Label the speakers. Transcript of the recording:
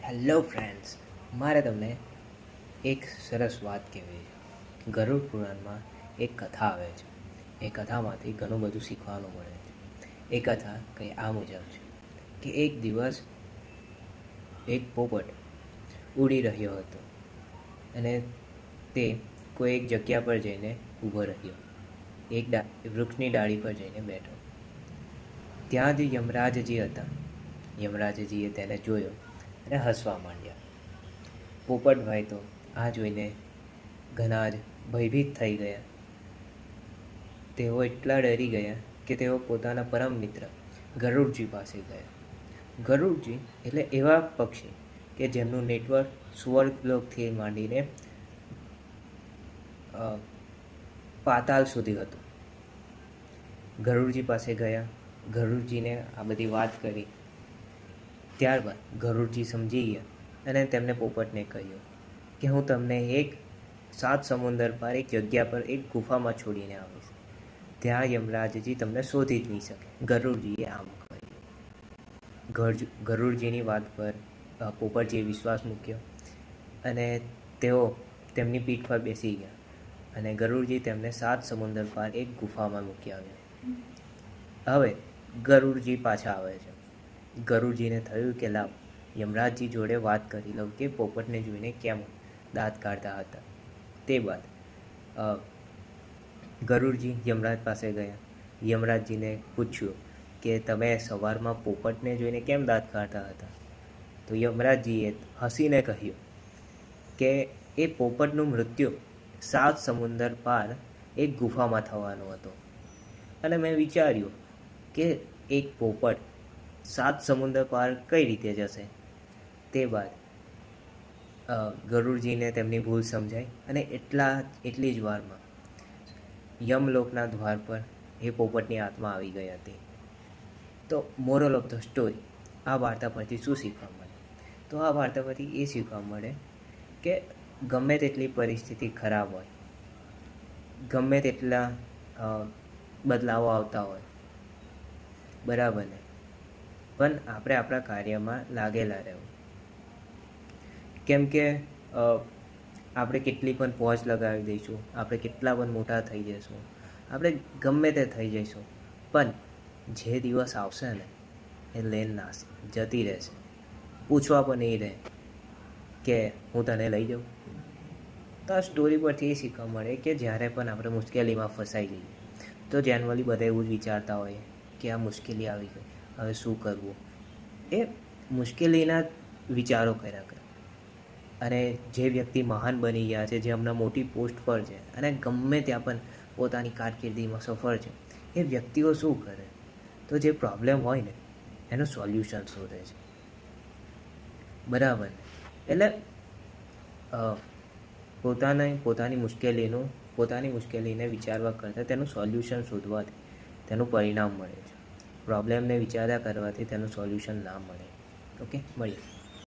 Speaker 1: Hello friends, મારે તમને એક સરસ વાત કહેવી છે. ગરુડ પુરાણમાં એક કથા આવે છે. એ કથામાંથી ઘણું બધું શીખવાનું મળે છે. એ કથા કંઈ આ મુજબ છે કે એક દિવસ એક પોપટ ઉડી રહ્યો હતો અને તે કોઈ એક જગ્યા પર જઈને ઊભો રહ્યો. એક વૃક્ષની ડાળી પર જઈને બેઠો. ત્યાં જ યમરાજજી હતા. યમરાજજીએ તેને જોયો અને હસવા માંડ્યા. પોપટભાઈ તો આ જોઈને ઘણા જ ભયભીત થઈ ગયા. તેઓ એટલા ડરી ગયા કે તેઓ પોતાના પરમ મિત્ર ગરુડજી પાસે ગયા. ગરુડજી એટલે એવા પક્ષી કે જેમનું નેટવર્ક સ્વર્ગલોકથી માંડીને પાતાળ સુધી હતું. ગરુડજી પાસે ગયા, ગરુડજીને આ બધી વાત કરી. ત્યારબાદ ગરુડજી સમજી ગયા અને તેમને પોપટને કહ્યું કે હું તમને એક 7 સમુંદર પાર એક જગ્યા પર એક ગુફામાં છોડીને આવીશ. ત્યાં યમરાજજી તમને શોધી જ નહીં શકે. ગરુડજીએ આમ કહ્યું. ગરુડજીની વાત પર પોપટજીએ વિશ્વાસ મૂક્યો અને તેઓ તેમની પીઠ પર બેસી ગયા અને ગરુડજી તેમને 7 સમુંદર પાર એક ગુફામાં મૂકી આવ્યા. હવે ગરુડજી પાછા આવે છે. ગરુડજીને થયું કે લાવ યમરાજજી જોડે વાત કરી લઉં કે પોપટને જોઈને કેમ દાંત કાઢતા હતા. તે બાદ ગરુડજી યમરાજ પાસે ગયા. યમરાજજીને પૂછ્યું કે તમે સવારમાં પોપટને જોઈને કેમ દાંત કાઢતા હતા. તો યમરાજજીએ હસીને કહ્યું કે એ પોપટનું મૃત્યુ 7 સમુંદર પાર એક ગુફામાં થવાનો હતો અને મેં વિચાર્યું કે એક પોપટ 7 સમુદ્ર પાર કઈ રીતે જશે. તે બાદ ગરુડજીને તેમની ભૂલ સમજાઈ અને એટલી જ વારમાં યમલોકના દ્વાર પર એ પોપટની આત્મા આવી ગઈ હતી. તો મોરલ ઓફ ધ સ્ટોરી, આ વાર્તા પરથી શું શીખવા મળે? તો આ વાર્તા પરથી એ શીખવા મળે કે ગમે તેટલી પરિસ્થિતિ ખરાબ હોય, ગમે તેટલા બદલાવો આવતા હોય, બરાબર ને, પણ આપણે આપણા કાર્યમાં લાગેલા રહેવું. કેમ કે આપણે કેટલી પણ પહોંચ લગાવી દઈશું, આપણે કેટલા પણ મોટા થઈ જઈશું, આપણે ગમે તે થઈ જઈશું, પણ જે દિવસ આવશે ને એ લેન નાશે, જતી રહેશે. પૂછવા પણ નહીં રહે કે હું તને લઈ જાઉં. તો આ સ્ટોરી પરથી એ શીખવા મળે કે જ્યારે પણ આપણે મુશ્કેલીમાં ફસાઈ જઈએ તો જનરલી બધા એવું જ વિચારતા હોય કે આ મુશ્કેલી આવી ગઈ, હવે શું કરવું. એ મુશ્કેલીના વિચારો કર્યા કરે. અને જે વ્યક્તિ મહાન બની ગયા છે, જે હમણાં મોટી પોસ્ટ પર છે અને ગમે ત્યાં પણ પોતાની કારકિર્દીમાં સફળ છે, એ વ્યક્તિઓ શું કરે? તો જે પ્રોબ્લેમ હોય ને એનું સોલ્યુશન શોધે છે, બરાબર. એટલે પોતાની મુશ્કેલીને વિચારવા કરતાં તેનું સોલ્યુશન શોધવાથી તેનું પરિણામ મળે છે. પ્રોબ્લેમને વિચાર્યા કરવાથી તેનું સોલ્યુશન ના મળે. ઓકે, મળીએ.